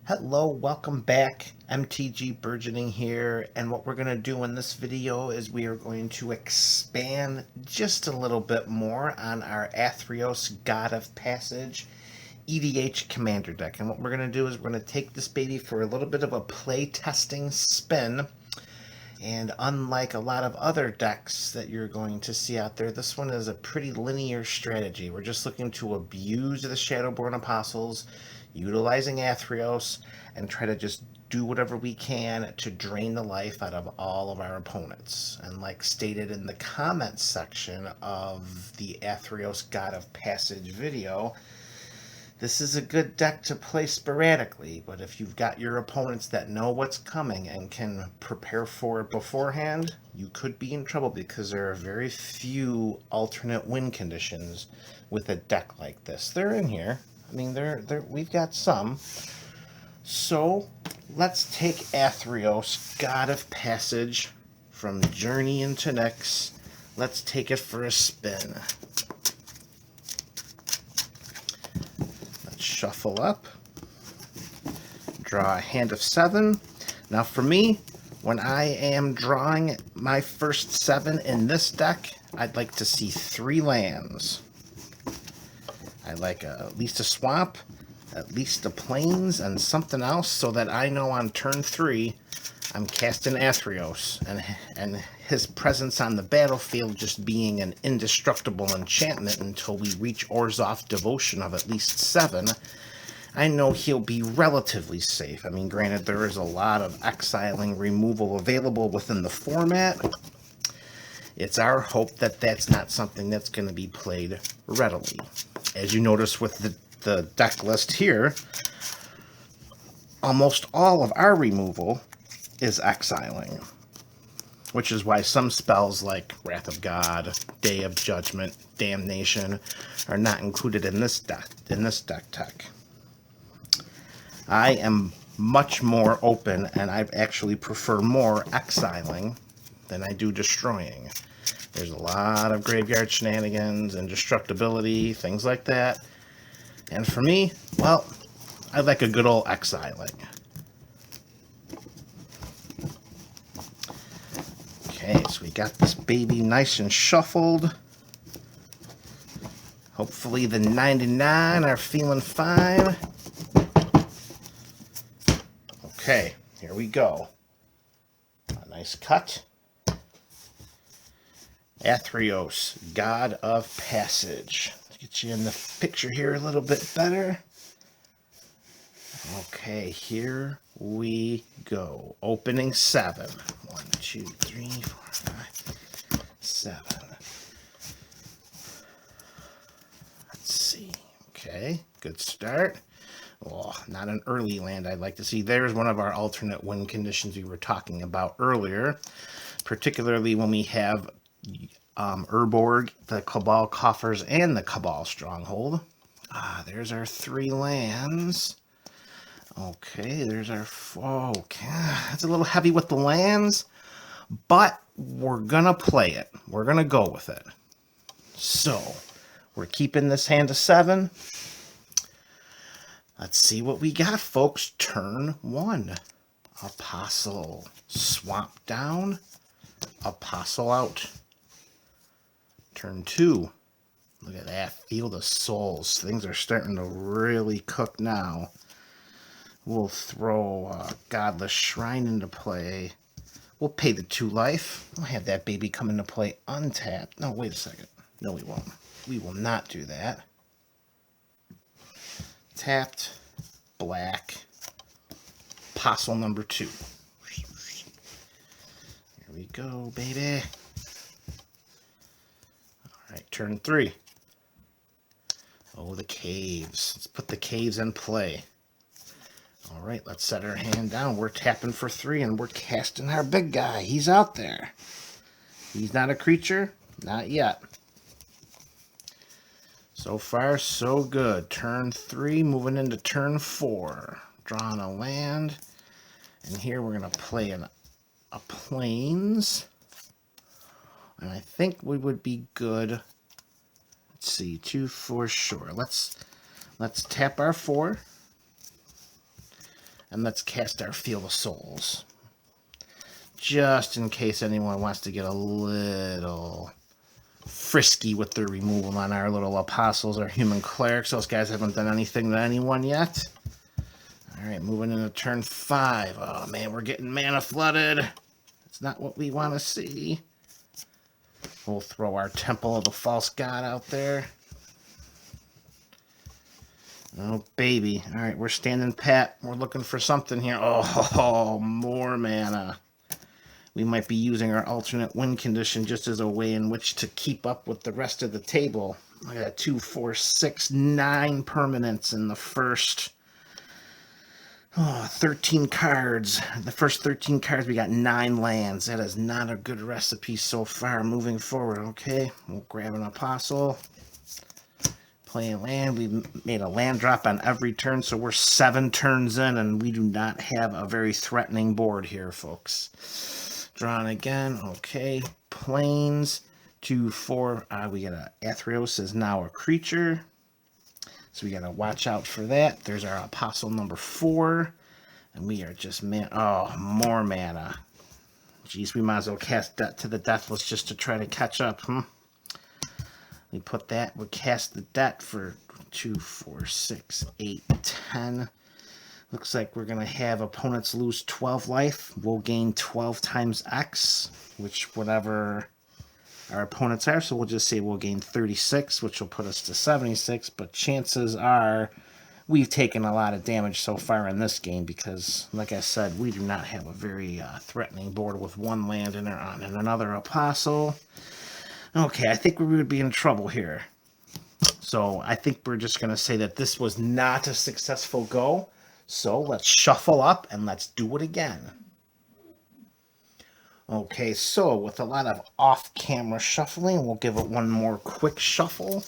Hello, welcome back. MTG Burgeoning here, and what we're going to do in this video is we are going to expand just a little bit more on our Athreos God of Passage EDH Commander deck. And what we're going to do is we're going to take this baby for a little bit of a play testing spin. And unlike a lot of other decks that you're going to see out there, this one is a pretty linear strategy. We're just looking to abuse the Shadowborn Apostles, utilizing Athreos, and try to just do whatever we can to drain the life out of all of our opponents. And like stated in the comments section of the Athreos God of Passage video, this is a good deck to play sporadically, but if you've got your opponents that know what's coming and can prepare for it beforehand, you could be in trouble because there are very few alternate win conditions with a deck like this. They're in here. I mean, we've got some. So let's take Athreos, God of Passage, from Journey into Nyx. Let's take it for a spin. Shuffle up, draw a hand of 7. Now for me, when I am drawing my first 7 in this deck, I'd like to see 3 lands. I'd like at least a swamp, at least a plains, and something else so that I know on turn 3 I'm casting Athreos, and his presence on the battlefield just being an indestructible enchantment until we reach Orzhov Devotion of at least 7, I know he'll be relatively safe. I mean, granted, there is a lot of exiling removal available within the format. It's our hope that that's not something that's going to be played readily. As you notice with the deck list here, almost all of our removal is exiling, which is why some spells like Wrath of God, Day of Judgment, Damnation are not included in this deck tech. I am much more open, and I actually prefer more exiling than I do destroying. There's a lot of graveyard shenanigans, indestructibility, things like that. And for me, well, I like a good old exiling. Okay, so we got this baby nice and shuffled. Hopefully the 99 are feeling fine. Okay, here we go. A nice cut. Athreos, God of Passage. Let's get you in the picture here a little bit better. Okay, here we go. Opening 7. 1, 2, 3, 4, 5, 7. Let's see. Okay, good start. Oh, not an early land I'd like to see. There's one of our alternate win conditions we were talking about earlier, particularly when we have Urborg, the Cabal Coffers, and the Cabal Stronghold. There's our 3 lands. Okay, there's our 4. Okay, that's a little heavy with the lands, but we're gonna play it. We're gonna go with it. So, we're keeping this hand of 7. Let's see what we got, folks. Turn 1. Apostle. Swamp down. Apostle out. Turn 2. Look at that. Field of Souls. Things are starting to really cook now. We'll throw Godless Shrine into play. We'll pay the 2 life. We'll have that baby come into play untapped. No, wait a second. No, we won't. We will not do that. Tapped. Black. Apostle number 2. Here we go, baby. Alright, turn 3. Oh, the caves. Let's put the caves in play. Alright, let's set our hand down. We're tapping for 3, and we're casting our big guy. He's out there. He's not a creature. Not yet. So far, so good. Turn 3, moving into turn 4. Drawing a land. And here we're going to play a plains. And I think we would be good. Let's see, 2, 4, sure. Let's tap our 4. And let's cast our Field of Souls. Just in case anyone wants to get a little frisky with their removal on our little apostles or human clerics. Those guys haven't done anything to anyone yet. Alright, moving into turn 5. Oh man, we're getting mana flooded. It's not what we want to see. We'll throw our Temple of the False God out there. Oh, baby. Alright, we're standing pat. We're looking for something here. Oh, more mana. We might be using our alternate win condition just as a way in which to keep up with the rest of the table. I got 2, 4, 6, 9 permanents in the first 13 cards. The first 13 cards, we got 9 lands. That is not a good recipe so far moving forward. Okay, we'll grab an apostle. Play a land. We made a land drop on every turn, so we're 7 turns in, and we do not have a very threatening board here, folks. Drawn again. Okay. Plains. 2, 4. We got a Athreos is now a creature. So we got to watch out for that. There's our apostle number 4. And we are just, man. Oh, more mana. Jeez, we might as well cast that to the Deathless just to try to catch up. We put that. We cast the debt for 2, 4, 6, 8, 10. Looks like we're going to have opponents lose 12 life. We'll gain 12 times X, which whatever our opponents are. So we'll just say we'll gain 36, which will put us to 76. But chances are we've taken a lot of damage so far in this game because, like I said, we do not have a very threatening board with 1 land in on and another apostle. Okay, I think we would be in trouble here. So I think we're just going to say that this was not a successful go. So let's shuffle up and let's do it again. Okay, so with a lot of off-camera shuffling, we'll give it one more quick shuffle,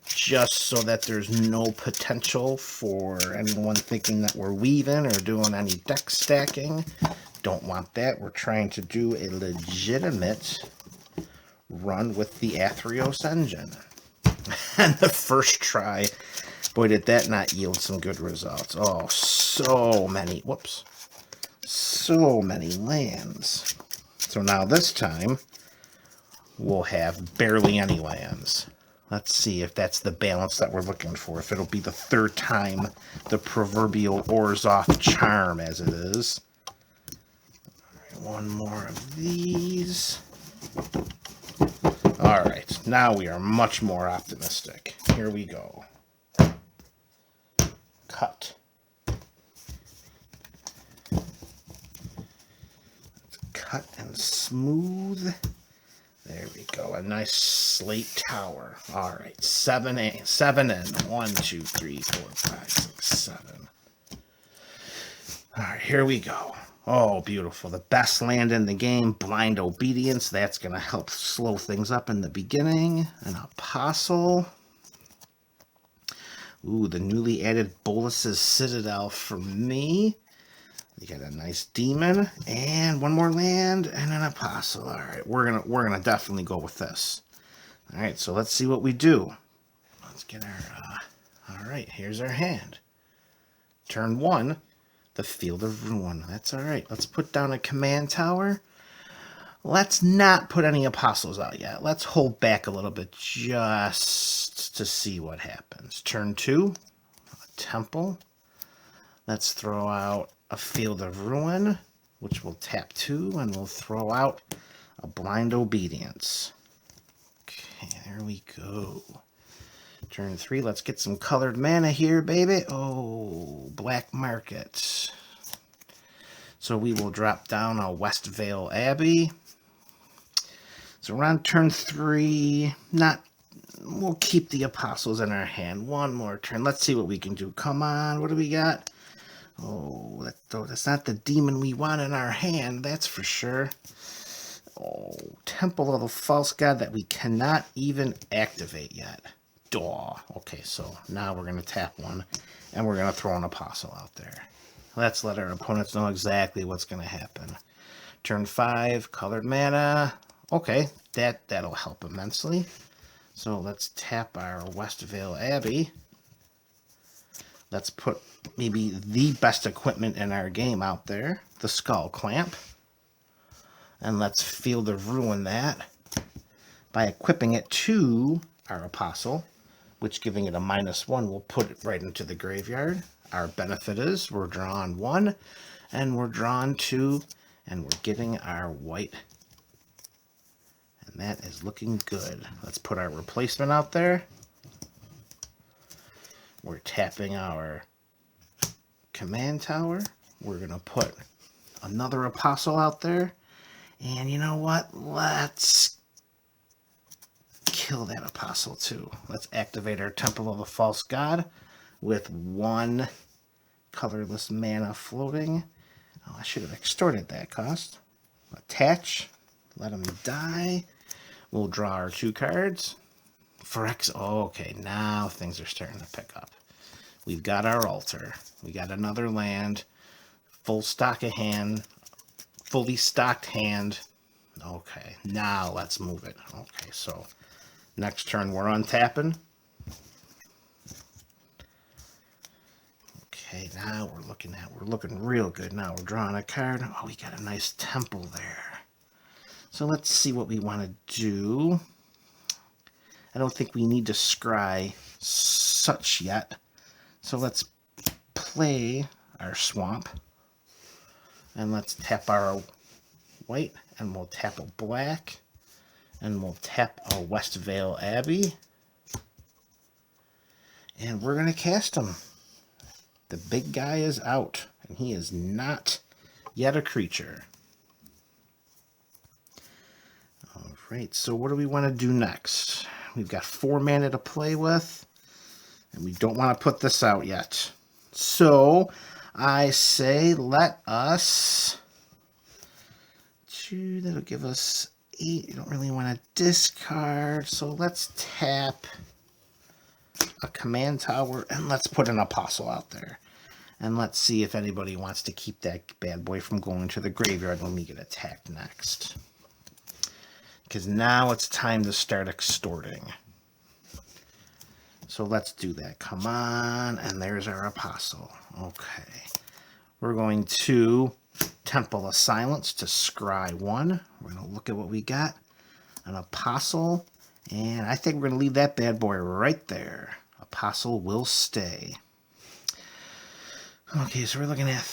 just so that there's no potential for anyone thinking that we're weaving or doing any deck stacking. Don't want that. We're trying to do a legitimate run with the Athreos engine. And the first try, boy, did that not yield some good results. Oh, so many, whoops, so many lands. So now this time, we'll have barely any lands. Let's see if that's the balance that we're looking for. If it'll be the 3rd time the proverbial Orzhov charm as it is. All right, one more of these. All right, now we are much more optimistic. Here we go. Cut. Let's cut and smooth. There we go. A nice slate tower. All right, 7 in. 1, 2, 3, 4, 5, 6, 7. All right, here we go. Oh, beautiful. The best land in the game, Blind Obedience. That's going to help slow things up in the beginning. An Apostle. Ooh, the newly added Bolus's Citadel for me. You got a nice Demon. And one more land and an Apostle. All right, we're gonna definitely go with this. All right, so let's see what we do. Let's get our... all right, here's our hand. Turn 1. The Field of Ruin. That's all right. Let's put down a command tower. Let's not put any apostles out yet. Let's hold back a little bit just to see what happens. Turn 2, a temple. Let's throw out a Field of Ruin, which will tap 2, and we'll throw out a Blind Obedience. Okay, there we go. Turn 3, let's get some colored mana here, baby. Oh, Black Market. So we will drop down a Westvale Abbey. So around turn 3, we'll keep the apostles in our hand. One more turn. Let's see what we can do. Come on, what do we got? Oh, that's not the demon we want in our hand, that's for sure. Oh, Temple of the False God that we cannot even activate yet. Daw. Okay, so now we're going to tap 1, and we're going to throw an apostle out there. Let's let our opponents know exactly what's going to happen. Turn 5, colored mana. Okay, that'll help immensely. So let's tap our Westvale Abbey. Let's put maybe the best equipment in our game out there, the Skull Clamp. And let's Field of Ruin that by equipping it to our Apostle, which giving it a -1 will put it right into the graveyard. Our benefit is we're drawing 1 and we're drawing 2 and we're getting our white. And that is looking good. Let's put our replacement out there. We're tapping our command tower. We're going to put another Apostle out there. And you know what? Let's kill that Apostle too. Let's activate our Temple of the False God with 1 colorless mana floating. Oh, I should have extorted that cost. Attach. Let him die. We'll draw our 2 cards. Oh, okay, now things are starting to pick up. We've got our altar. We got another land. Full stock of hand. Fully stocked hand. Okay, now let's move it. Okay, so next turn we're untapping. Okay, now we're looking real good. Now we're drawing a card. Oh, we got a nice temple there. So let's see what we want to do. I don't think we need to scry such yet. So let's play our swamp. And let's tap our white. And we'll tap a black. And we'll tap a West Vale Abbey. And we're going to cast him. The big guy is out. And he is not yet a creature. Alright, so what do we want to do next? We've got 4 mana to play with, and we don't want to put this out yet. So, I say let us... That'll give us 8. You don't really want to discard, so let's tap a command tower, and let's put an Apostle out there. And let's see if anybody wants to keep that bad boy from going to the graveyard when we get attacked next. Because now it's time to start extorting. So let's do that. Come on. And there's our Apostle. Okay. We're going to Temple of Silence to scry 1. We're going to look at what we got. An Apostle. And I think we're going to leave that bad boy right there. Apostle will stay. Okay, so we're looking at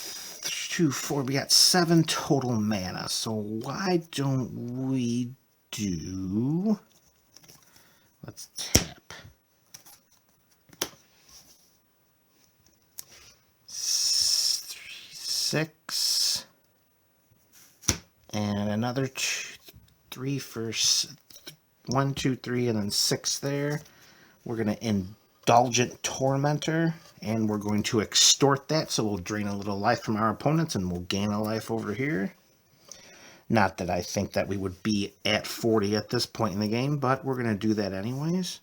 2, 4. We got 7 total mana. So why don't we do... Let's tap 6 and another 3 for 1, 2, 3, and then 6 there. We're going to Indulgent Tormentor, and we're going to extort that, so we'll drain a little life from our opponents, and we'll gain a life over here. Not that I think that we would be at 40 at this point in the game, but we're going to do that anyways.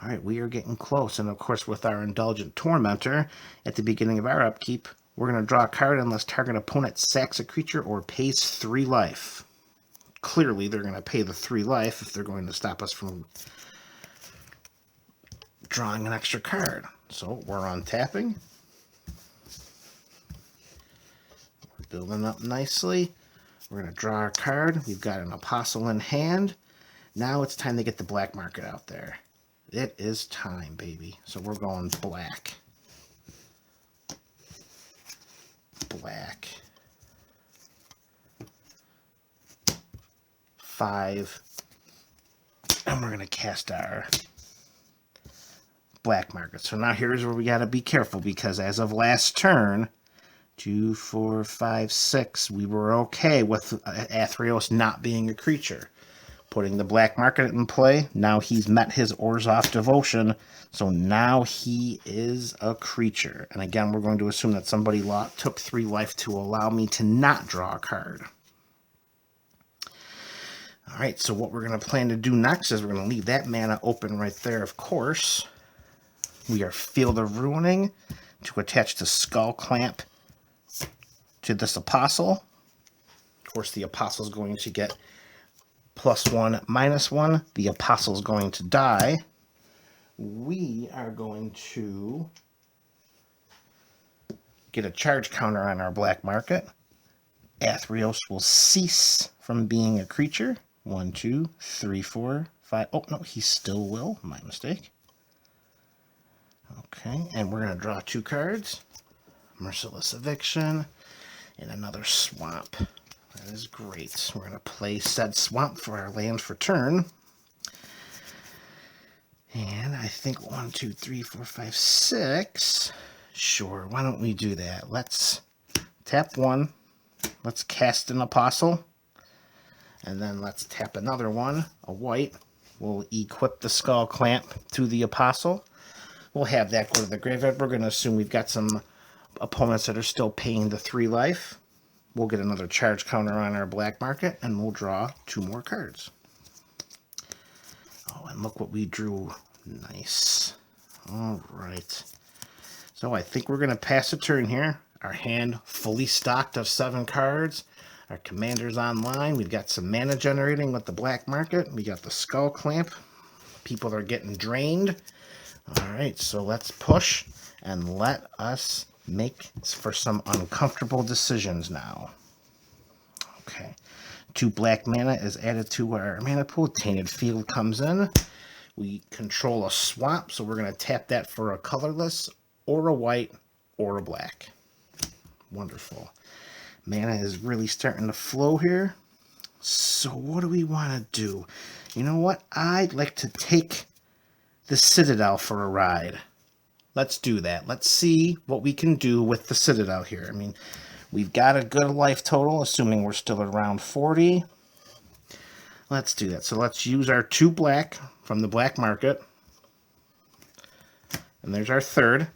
All right, we are getting close. And, of course, with our Indulgent Tormentor, at the beginning of our upkeep, we're going to draw a card unless target opponent sacks a creature or pays 3 life. Clearly, they're going to pay the 3 life if they're going to stop us from drawing an extra card. So, we're untapping. We're building up nicely. We're going to draw our card. We've got an Apostle in hand. Now it's time to get the black market out there. It is time, baby. So we're going black. Black. 5. And we're going to cast our black market. So now here's where we got to be careful, because as of last turn... 2, 4, 5, 6. We were okay with Athreos not being a creature. Putting the black market in play. Now he's met his Orzhov devotion. So now he is a creature. And again, we're going to assume that somebody took 3 life to allow me to not draw a card. Alright, so what we're going to plan to do next is we're going to leave that mana open right there, of course. We are Field of Ruining to attach the Skull Clamp to this Apostle. Of course, the Apostle is going to get +1, -1. The Apostle is going to die. We are going to get a charge counter on our black market. Athreos will cease from being a creature. 1, 2, 3, 4, 5. Oh, no, he still will. My mistake. Okay, and we're going to draw 2 cards. Merciless Eviction and another Swamp. That is great. We're going to play said Swamp for our land for turn. And I think 1, 2, 3, 4, 5, 6. Sure, why don't we do that? Let's tap 1. Let's cast an Apostle. And then let's tap another one, a white. We'll equip the Skull Clamp to the Apostle. We'll have that go to the graveyard. We're going to assume we've got some opponents that are still paying the 3 life. We'll get another charge counter on our black market, and we'll draw 2 more cards. Oh, and look what we drew. Nice. All right. So I think we're going to pass a turn here. Our hand fully stocked of 7 cards. Our commander's online. We've got some mana generating with the black market. We got the Skull Clamp. People are getting drained. All right, so let's push and let us make for some uncomfortable decisions now. Okay, 2 black mana is added to our mana pool. Tainted Field comes in. We control a swamp, so we're going to tap that for a colorless or a white or a black. Wonderful. Mana is really starting to flow here. So what do we want to do? You know what? I'd like to take the Citadel for a ride. Let's do that. Let's see what we can do with the Citadel here. I mean, we've got a good life total, assuming we're still around 40. Let's do that. So let's use our 2 black from the black market. And there's our 3rd.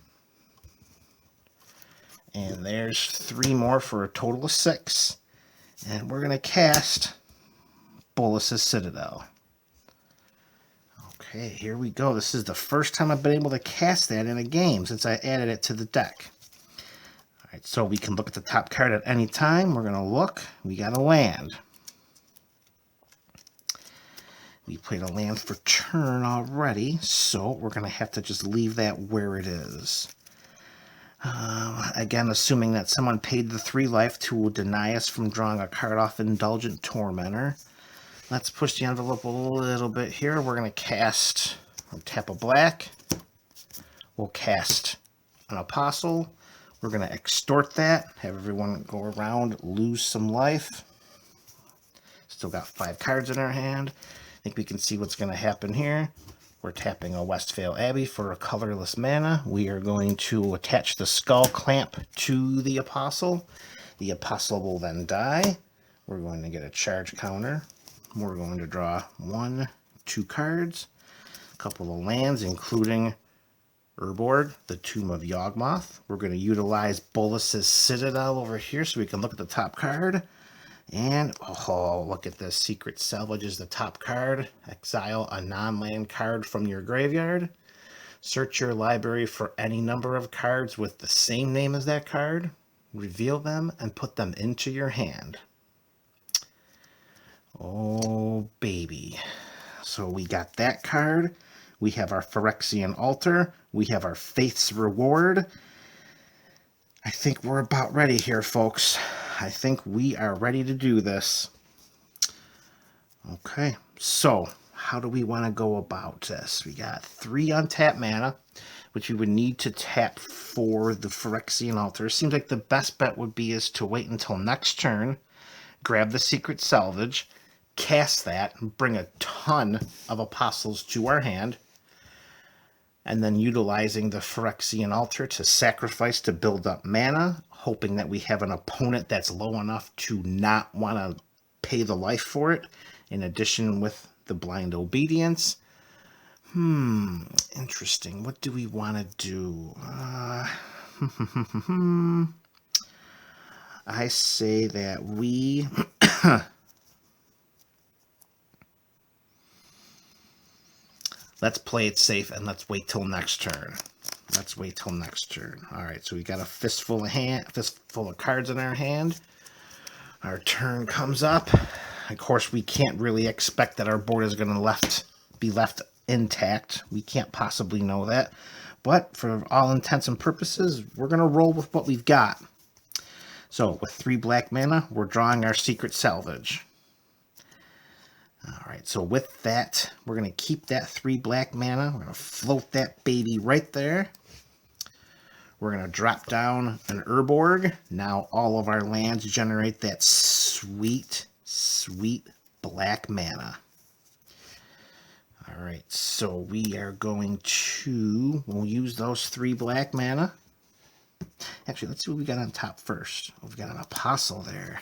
And there's 3 more for a total of 6. And we're going to cast Bolas's Citadel. Okay, here we go. This is the first time I've been able to cast that in a game since I added it to the deck. All right, so we can look at the top card at any time. We're going to look. We got a land. We played a land for turn already, so we're going to have to just leave that where it is. Again, assuming that someone paid the 3 life to deny us from drawing a card off Indulgent Tormentor. Let's push the envelope a little bit here. We're going to cast, we'll tap a black. We'll cast an Apostle. We're going to extort that, have everyone go around, lose some life. Still got 5 cards in our hand. I think we can see what's going to happen here. We're tapping a Westvale Abbey for a colorless mana. We are going to attach the Skull Clamp to the Apostle. The Apostle will then die. We're going to get a charge counter. We're going to draw 1, 2 cards. A couple of lands, including Urborg, the Tomb of Yawgmoth. We're going to utilize Bolas's Citadel over here so we can look at the top card. And, oh, look at this. Secret Salvage is the top card. Exile a non-land card from your graveyard. Search your library for any number of cards with the same name as that card. Reveal them and put them into your hand. Oh, baby. So we got that card. We have our Phyrexian Altar. We have our Faith's Reward. I think we're about ready here, folks. I think we are ready to do this. Okay, so how do we want to go about this? We got 3 untapped mana, which we would need to tap for the Phyrexian Altar. Seems like the best bet would be is to wait until next turn, grab the Secret Salvage, cast that, bring a ton of Apostles to our hand, and then utilizing the Phyrexian Altar to sacrifice to build up mana, hoping that we have an opponent that's low enough to not want to pay the life for it, in addition with the Blind Obedience. Interesting. What do we want to do? I say that we... Let's play it safe and let's wait till next turn. Let's wait till next turn. All right, so we got a fistful of cards in our hand. Our turn comes up. Of course, we can't really expect that our board is going to be left intact. We can't possibly know that. but for all intents and purposes, we're going to roll with what we've got. So with 3 black mana, we're drawing our Secret Salvage. All right, so with that, we're going to keep that 3 black mana. We're going to float that baby right there. We're going to drop down an Urborg. Now all of our lands generate that sweet, sweet black mana. All right, so we are going to, we'll use those 3 black mana. Actually, let's see what we got on top first. We've got an Apostle there.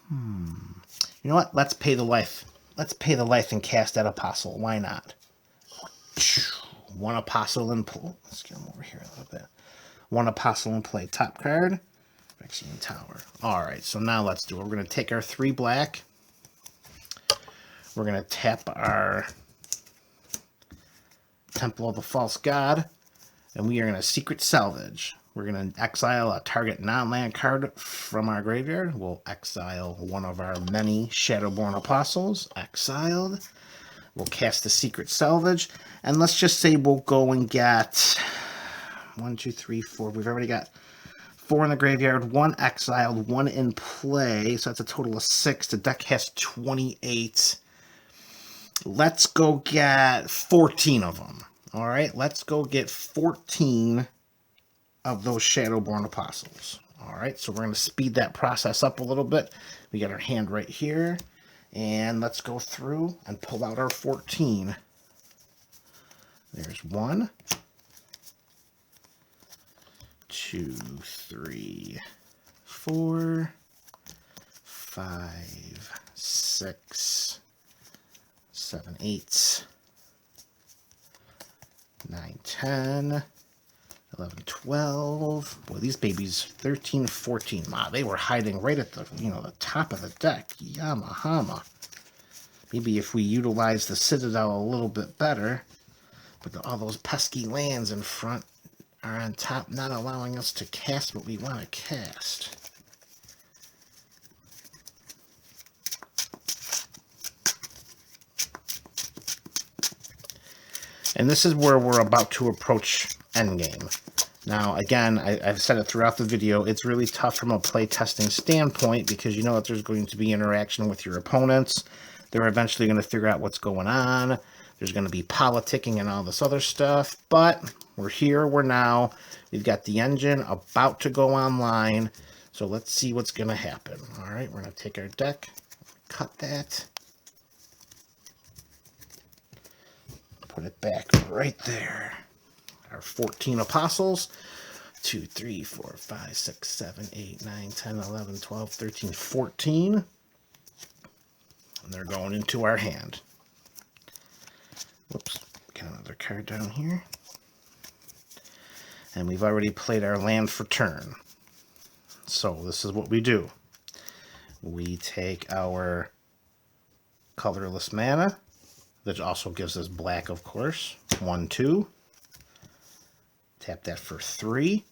You know what? Let's pay the life. Let's pay the life and cast that Apostle. Why not? 1 Apostle in play. Let's get him over here a little bit. 1 Apostle in play. Top card. Phyrexian Tower. Alright, so now let's do it. We're going to take our 3 black. We're going to tap our Temple of the False God. And we are going to Secret Salvage. We're going to exile a target non-land card from our graveyard. We'll exile one of our many Shadowborn Apostles. Exiled. We'll cast the Secret Salvage. And let's just say we'll go and get 1, 2, 3, 4. We've already got 4 in the graveyard, 1 exiled, 1 in play. So that's a total of 6. The deck has 28. Let's go get 14 of them. All right, let's go get 14 of those Shadowborn Apostles. All right, so we're going to speed that process up a little bit. We got our hand right here. And let's go through and pull out our 14. There's 1, 2, 3, 4, 5, 6, 7, 8, 9, 10, 11, 12. Boy, these babies, 13, 14. Wow, they were hiding right at the, the top of the deck. Yamahama. Maybe if we utilize the Citadel a little bit better, but all those pesky lands in front are on top, not allowing us to cast what we want to cast. And this is where we're about to approach endgame. Now, again, I've said it throughout the video, it's really tough from a playtesting standpoint because you know that there's going to be interaction with your opponents. They're eventually going to figure out what's going on. There's going to be politicking and all this other stuff. But we're here, we're now. We've got the engine about to go online. So let's see what's going to happen. All right, we're going to take our deck, cut that. Put it back right there. Our 14 Apostles. 2, 3, 4, 5, 6, 7, 8, 9, 10, 11, 12, 13, 14. And they're going into our hand. Whoops. Got another card down here. And we've already played our land for turn. So this is what we do. We take our colorless mana. That also gives us black, of course. 1, 2. Tap that for 3.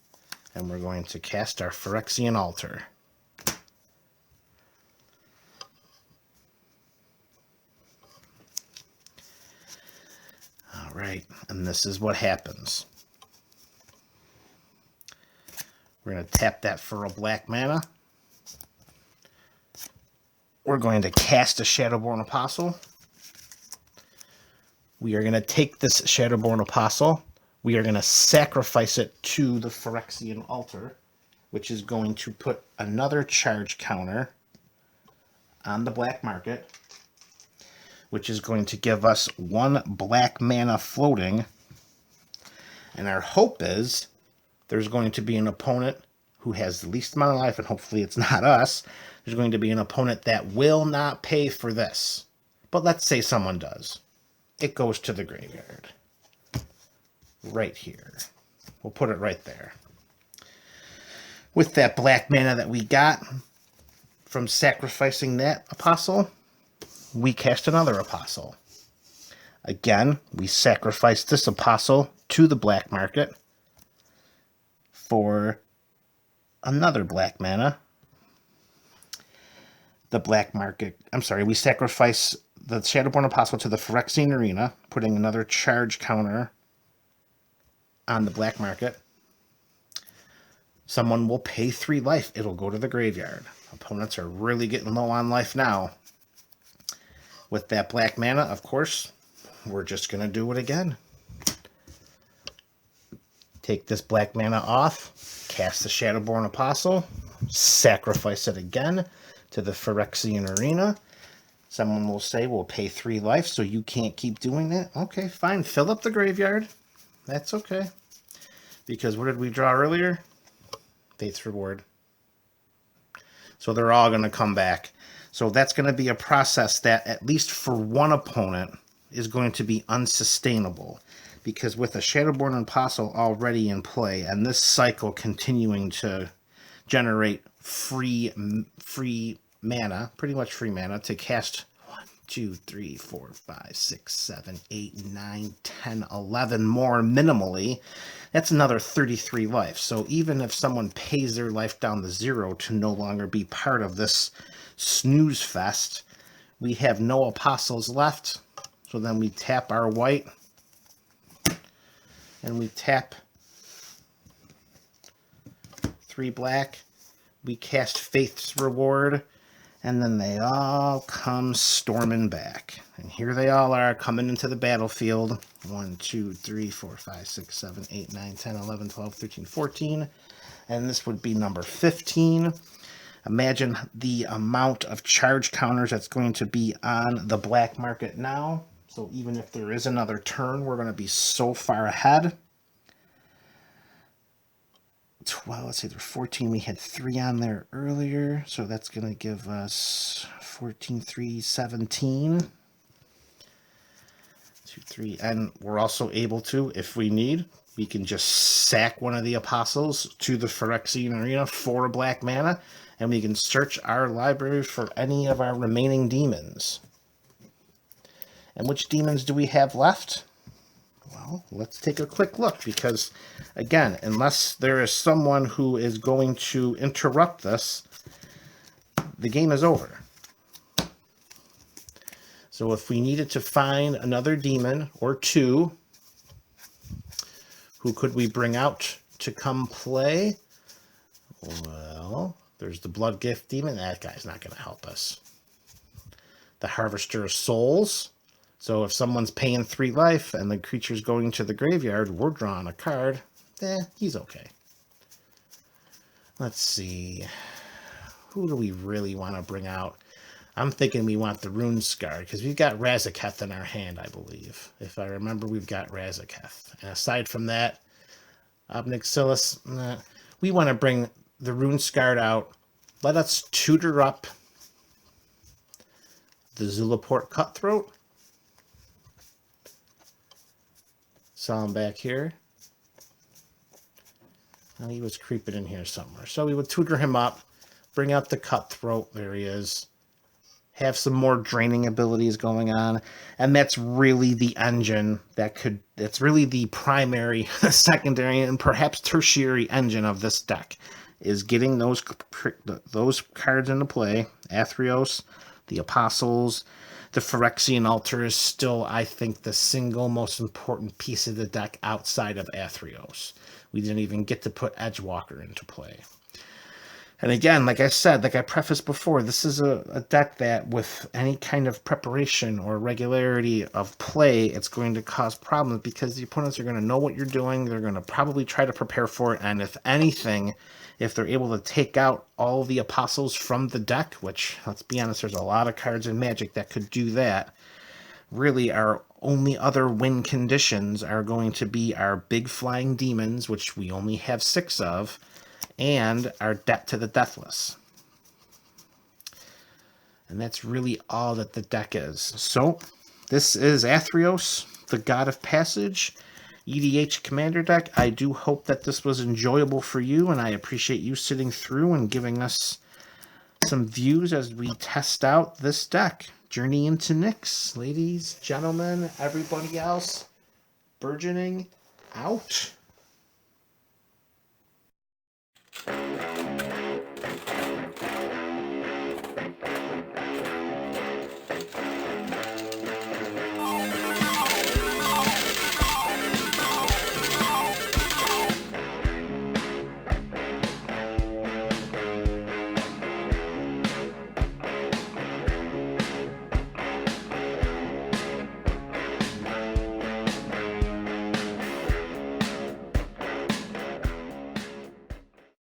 And we're going to cast our Phyrexian Altar. All right, and this is what happens. We're going to tap that for a black mana. We're going to cast a Shadowborn Apostle. We are going to take this Shadowborn Apostle. We are going to sacrifice it to the Phyrexian Altar, which is going to put another charge counter on the black market, which is going to give us 1 black mana floating. And our hope is there's going to be an opponent who has the least amount of life, and hopefully it's not us. There's going to be an opponent that will not pay for this. But let's say someone does. It goes to the graveyard. Right here. We'll put it right there. With that black mana that we got from sacrificing that Apostle, we cast another Apostle. Again, we sacrifice this Apostle to the black market for another black mana. The black market, we sacrifice the Shadowborn Apostle to the Phyrexian Arena, putting another charge counter on the black market, someone will pay 3 life. It'll go to the graveyard. Opponents are really getting low on life now. With that black mana, of course, we're just going to do it again. Take this black mana off, cast the Shadowborn Apostle, sacrifice it again to the Phyrexian Arena. Someone will say, we'll pay 3 life, so you can't keep doing that. Okay, fine. Fill up the graveyard. That's okay. Because what did we draw earlier? Faith's Reward. So they're all going to come back. So that's going to be a process that, at least for one opponent, is going to be unsustainable. Because with a Shadowborn Apostle already in play, and this cycle continuing to generate free mana, pretty much free mana, to cast 1, 2, 3, 4, 5, 6, 7, 8, 9, 10, 11 more minimally, that's another 33 life. So even if someone pays their life down to 0 to no longer be part of this snooze fest, we have no apostles left. So then we tap our white, and we tap 3 black. We cast Faith's Reward, and then they all come storming back. And here they all are coming into the battlefield. 1, 2, 3, 4, 5, 6, 7, 8, 9, 10, 11, 12, 13, 14. And this would be number 15. Imagine the amount of charge counters that's going to be on the black market now. So even if there is another turn, we're going to be so far ahead. 12, let's say there's 14. We had 3 on there earlier. So that's going to give us 14, 3, 17. 2, 3. And we're also able to, if we need, we can just sack one of the apostles to the Phyrexian Arena for a black mana. And we can search our library for any of our remaining demons. And which demons do we have left? Well, let's take a quick look, because, again, unless there is someone who is going to interrupt this, the game is over. So if we needed to find another demon or 2, who could we bring out to come play? Well, there's the Blood Gift Demon. That guy's not going to help us. The Harvester of Souls. So if someone's paying 3 life and the creature's going to the graveyard, we're drawing a card. He's okay. Let's see. Who do we really want to bring out? I'm thinking we want the Rune Scar, because we've got Razaketh in our hand, I believe. If I remember, we've got Razaketh. And aside from that, Obnixilis, we want to bring the Rune Scar out. Let us tutor up the Zulaport Cutthroat. Saw him back here. Well, he was creeping in here somewhere. So we would tutor him up, bring out the Cutthroat. There he is. Have some more draining abilities going on. And that's really the engine that's really the primary, secondary, and perhaps tertiary engine of this deck, is getting those cards into play. Athreos, the Apostles, the Phyrexian Altar is still, I think, the single most important piece of the deck outside of Athreos. We didn't even get to put Edgewalker into play. And again, like I said, like I prefaced before, this is a deck that with any kind of preparation or regularity of play, it's going to cause problems, because the opponents are going to know what you're doing. They're going to probably try to prepare for it. And if anything, if they're able to take out all the apostles from the deck, which, let's be honest, there's a lot of cards in Magic that could do that, really our only other win conditions are going to be our big flying demons, which we only have 6 of, and our Debt to the Deathless. And that's really all that the deck is. So, this is Athreos, the God of Passage, EDH Commander deck. I do hope that this was enjoyable for you, and I appreciate you sitting through and giving us some views as we test out this deck. Journey into Nyx. Ladies, gentlemen, everybody else, Burgeoning out.